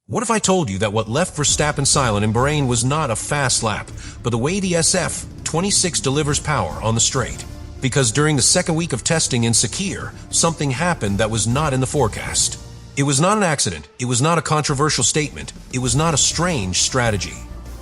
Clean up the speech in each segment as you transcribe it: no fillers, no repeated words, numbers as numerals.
What if I told you that what left Verstappen silent in Bahrain was not a fast lap, but the way the SF26 delivers power on the straight? Because during the second week of testing in Sakhir, something happened that was not in the forecast. It was not an accident, it was not a controversial statement, it was not a strange strategy.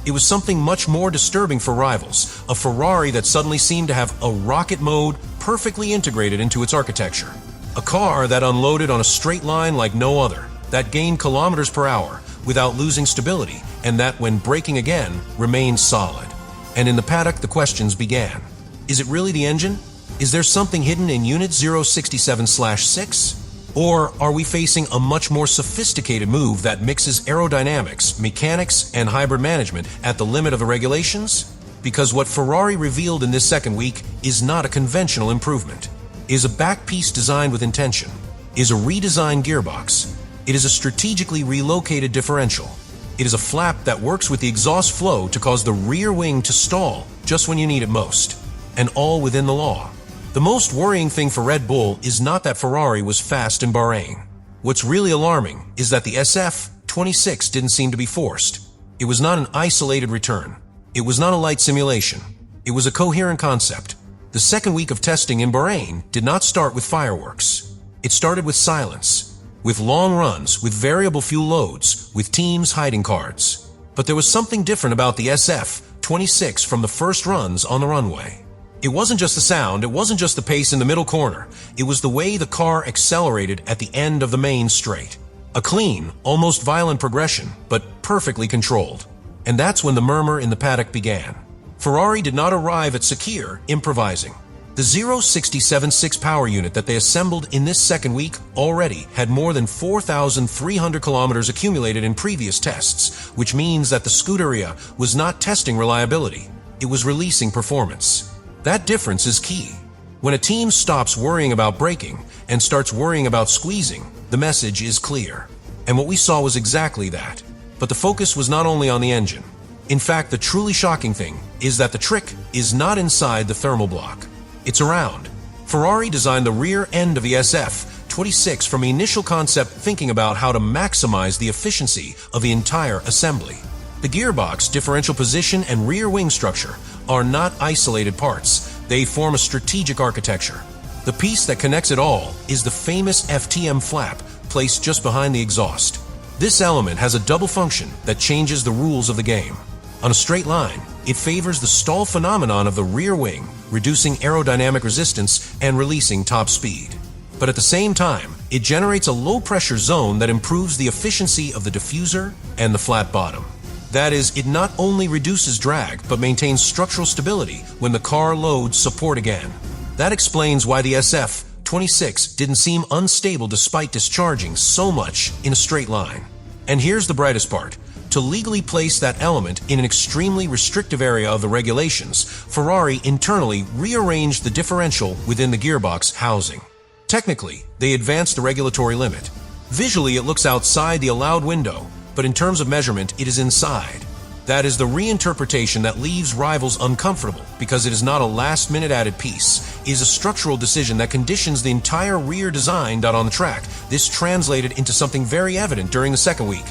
It was something much more disturbing for rivals, a Ferrari that suddenly seemed to have a rocket mode perfectly integrated into its architecture. A car that unloaded on a straight line like no other, that gained kilometers per hour without losing stability, and that when braking again, remained solid. And in the paddock, the questions began. Is it really the engine? Is there something hidden in Unit 067/6? Or are we facing a much more sophisticated move that mixes aerodynamics, mechanics, and hybrid management at the limit of the regulations? Because what Ferrari revealed in this second week is not a conventional improvement. It is a back piece designed with intention. It is a redesigned gearbox. It is a strategically relocated differential. It is a flap that works with the exhaust flow to cause the rear wing to stall just when you need it most. And all within the law. The most worrying thing for Red Bull is not that Ferrari was fast in Bahrain. What's really alarming is that the SF26 didn't seem to be forced. It was not an isolated return. It was not a light simulation. It was a coherent concept. The second week of testing in Bahrain did not start with fireworks. It started with silence, with long runs, with variable fuel loads, with teams hiding cards. But there was something different about the SF26 from the first runs on the runway. It wasn't just the sound, it wasn't just the pace in the middle corner, it was the way the car accelerated at the end of the main straight. A clean, almost violent progression, but perfectly controlled. And that's when the murmur in the paddock began. Ferrari did not arrive at Sakhir improvising. The 067.6 power unit that they assembled in this second week already had more than 4,300 kilometers accumulated in previous tests, which means that the Scuderia was not testing reliability, it was releasing performance. That difference is key. When a team stops worrying about braking and starts worrying about squeezing, the message is clear. And what we saw was exactly that. But the focus was not only on the engine. In fact, the truly shocking thing is that the trick is not inside the thermal block. It's around. Ferrari designed the rear end of the SF26 from the initial concept thinking about how to maximize the efficiency of the entire assembly. The gearbox, differential position, and rear wing structure are not isolated parts. They form a strategic architecture. The piece that connects it all is the famous FTM flap placed just behind the exhaust. This element has a double function that changes the rules of the game. On a straight line, it favors the stall phenomenon of the rear wing, reducing aerodynamic resistance and releasing top speed. But at the same time, it generates a low-pressure zone that improves the efficiency of the diffuser and the flat bottom. That is, it not only reduces drag, but maintains structural stability when the car loads support again. That explains why the SF26 didn't seem unstable despite discharging so much in a straight line. And here's the brightest part. To legally place that element in an extremely restrictive area of the regulations, Ferrari internally rearranged the differential within the gearbox housing. Technically, they advanced the regulatory limit. Visually, it looks outside the allowed window, but in terms of measurement, it is inside. That is the reinterpretation that leaves rivals uncomfortable because it is not a last-minute added piece. It is a structural decision that conditions the entire rear design on the track. This translated into something very evident during the second week.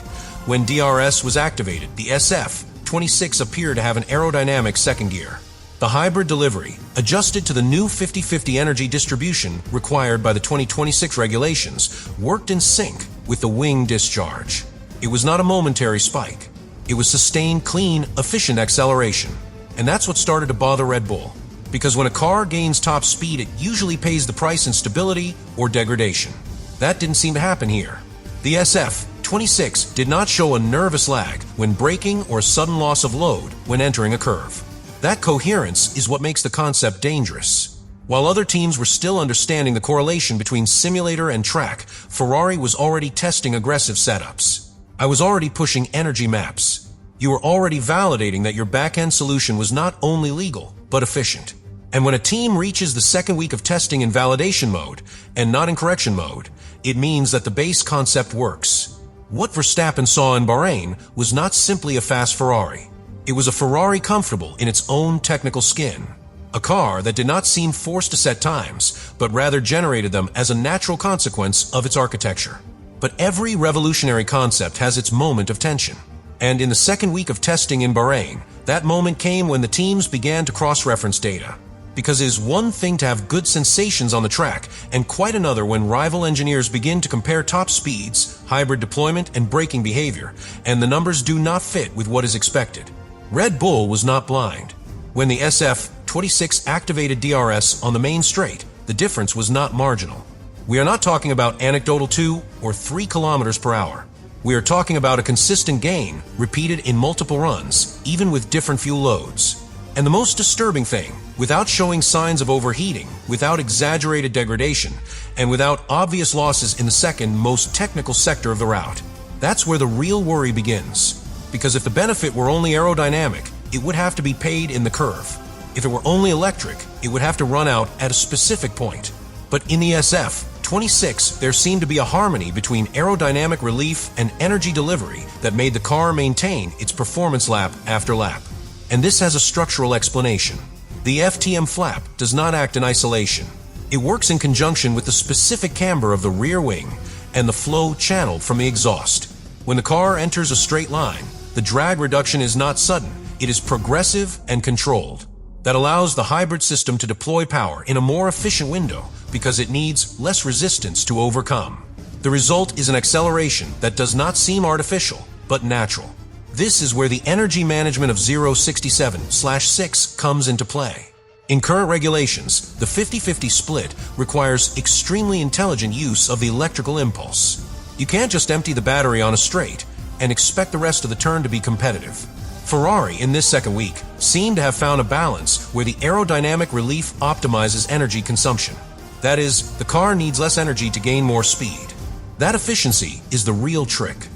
When DRS was activated, the SF26 appeared to have an aerodynamic second gear. The hybrid delivery, adjusted to the new 50-50 energy distribution required by the 2026 regulations, worked in sync with the wing discharge. It was not a momentary spike. It was sustained, clean, efficient acceleration. And that's what started to bother Red Bull. Because when a car gains top speed, it usually pays the price in stability or degradation. That didn't seem to happen here. The SF26 did not show a nervous lag when braking or sudden loss of load when entering a curve. That coherence is what makes the concept dangerous. While other teams were still understanding the correlation between simulator and track, Ferrari was already testing aggressive setups. I was already pushing energy maps. You were already validating that your back-end solution was not only legal, but efficient. And when a team reaches the second week of testing in validation mode, and not in correction mode, it means that the base concept works. What Verstappen saw in Bahrain was not simply a fast Ferrari. It was a Ferrari comfortable in its own technical skin. A car that did not seem forced to set times, but rather generated them as a natural consequence of its architecture. But every revolutionary concept has its moment of tension. And in the second week of testing in Bahrain, that moment came when the teams began to cross-reference data. Because it is one thing to have good sensations on the track, and quite another when rival engineers begin to compare top speeds, hybrid deployment, and braking behavior, and the numbers do not fit with what is expected. Red Bull was not blind. When the SF26 activated DRS on the main straight, the difference was not marginal. We are not talking about anecdotal 2 or 3 kilometers per hour. We are talking about a consistent gain, repeated in multiple runs, even with different fuel loads. And the most disturbing thing, without showing signs of overheating, without exaggerated degradation, and without obvious losses in the second most technical sector of the route. That's where the real worry begins. Because if the benefit were only aerodynamic, it would have to be paid in the curve. If it were only electric, it would have to run out at a specific point. But in the SF26, there seemed to be a harmony between aerodynamic relief and energy delivery that made the car maintain its performance lap after lap. And this has a structural explanation. The FTM flap does not act in isolation. It works in conjunction with the specific camber of the rear wing and the flow channeled from the exhaust. When the car enters a straight line, the drag reduction is not sudden, it is progressive and controlled. That allows the hybrid system to deploy power in a more efficient window because it needs less resistance to overcome. The result is an acceleration that does not seem artificial, but natural. This is where the energy management of 067/6 comes into play. In current regulations, the 50-50 split requires extremely intelligent use of the electrical impulse. You can't just empty the battery on a straight and expect the rest of the turn to be competitive. Ferrari, in this second week, seemed to have found a balance where the aerodynamic relief optimizes energy consumption. That is, the car needs less energy to gain more speed. That efficiency is the real trick.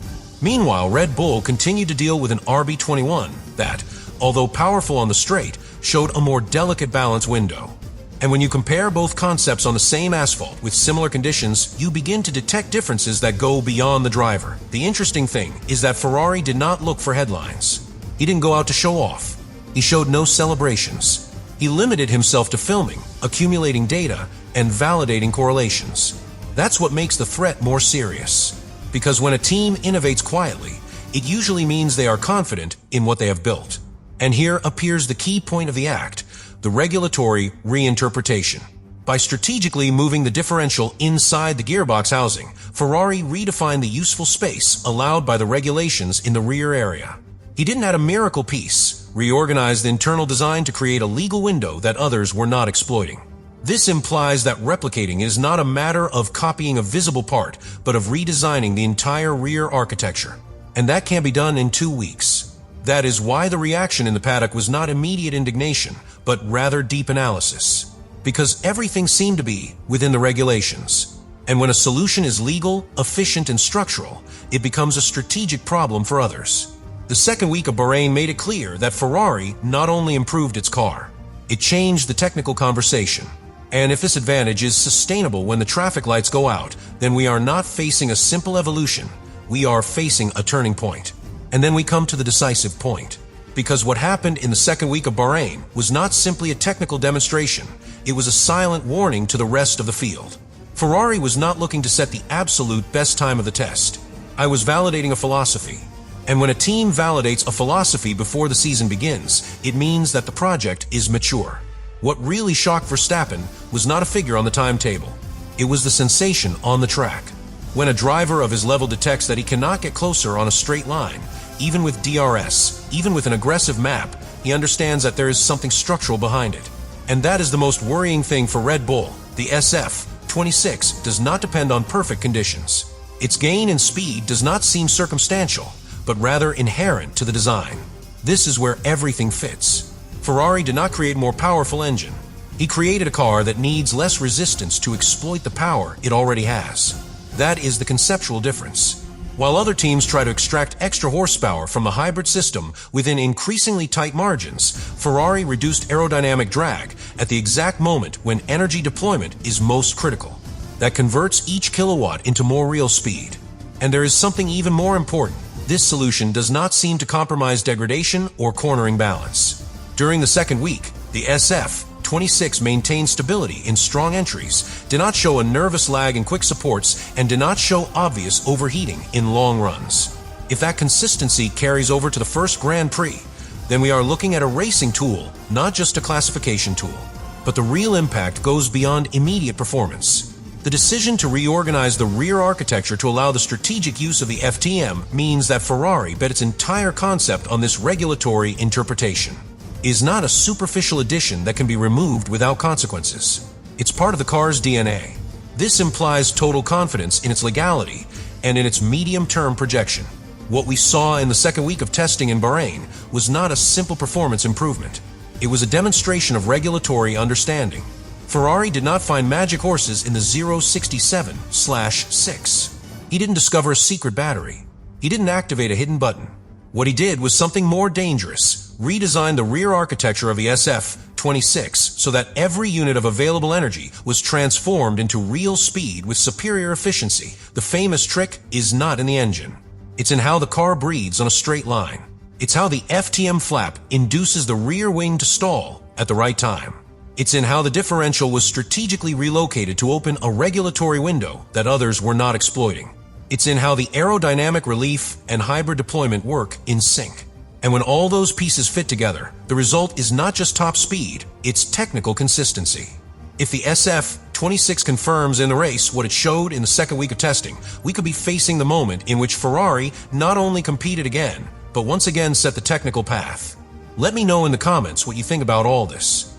Meanwhile, Red Bull continued to deal with an RB21 that, although powerful on the straight, showed a more delicate balance window. And when you compare both concepts on the same asphalt with similar conditions, you begin to detect differences that go beyond the driver. The interesting thing is that Ferrari did not look for headlines. He didn't go out to show off. He showed no celebrations. He limited himself to filming, accumulating data, and validating correlations. That's what makes the threat more serious. Because when a team innovates quietly, it usually means they are confident in what they have built. And here appears the key point of the act, the regulatory reinterpretation. By strategically moving the differential inside the gearbox housing, Ferrari redefined the useful space allowed by the regulations in the rear area. He didn't add a miracle piece, reorganized the internal design to create a legal window that others were not exploiting. This implies that replicating is not a matter of copying a visible part, but of redesigning the entire rear architecture. And that can be done in 2 weeks. That is why the reaction in the paddock was not immediate indignation, but rather deep analysis. Because everything seemed to be within the regulations. And when a solution is legal, efficient, and structural, it becomes a strategic problem for others. The second week of Bahrain made it clear that Ferrari not only improved its car, it changed the technical conversation. And if this advantage is sustainable when the traffic lights go out, then we are not facing a simple evolution, we are facing a turning point. And then we come to the decisive point. Because what happened in the second week of Bahrain was not simply a technical demonstration, it was a silent warning to the rest of the field. Ferrari was not looking to set the absolute best time of the test. I was validating a philosophy. And when a team validates a philosophy before the season begins, it means that the project is mature. What really shocked Verstappen was not a figure on the timetable. It was the sensation on the track. When a driver of his level detects that he cannot get closer on a straight line, even with DRS, even with an aggressive map, he understands that there is something structural behind it. And that is the most worrying thing for Red Bull. The SF26 does not depend on perfect conditions. Its gain in speed does not seem circumstantial, but rather inherent to the design. This is where everything fits. Ferrari did not create a more powerful engine. He created a car that needs less resistance to exploit the power it already has. That is the conceptual difference. While other teams try to extract extra horsepower from the hybrid system within increasingly tight margins, Ferrari reduced aerodynamic drag at the exact moment when energy deployment is most critical. That converts each kilowatt into more real speed. And there is something even more important. This solution does not seem to compromise degradation or cornering balance. During the second week, the SF26 SF26 maintained stability in strong entries, did not show a nervous lag in quick supports, and did not show obvious overheating in long runs. If that consistency carries over to the first Grand Prix, then we are looking at a racing tool, not just a classification tool. But the real impact goes beyond immediate performance. The decision to reorganize the rear architecture to allow the strategic use of the FTM means that Ferrari bet its entire concept on this regulatory interpretation. It is not a superficial addition that can be removed without consequences. It's part of the car's DNA. This implies total confidence in its legality and in its medium-term projection. What we saw in the second week of testing in Bahrain was not a simple performance improvement. It was a demonstration of regulatory understanding. Ferrari did not find magic horses in the 067/6. He didn't discover a secret battery. He didn't activate a hidden button. What he did was something more dangerous: redesign the rear architecture of the SF26 so that every unit of available energy was transformed into real speed with superior efficiency. The famous trick is not in the engine. It's in how the car breathes on a straight line. It's how the FTM flap induces the rear wing to stall at the right time. It's in how the differential was strategically relocated to open a regulatory window that others were not exploiting. It's in how the aerodynamic relief and hybrid deployment work in sync. And when all those pieces fit together, the result is not just top speed, it's technical consistency. If the SF26 confirms in the race what it showed in the second week of testing, we could be facing the moment in which Ferrari not only competed again, but once again set the technical path. Let me know in the comments what you think about all this.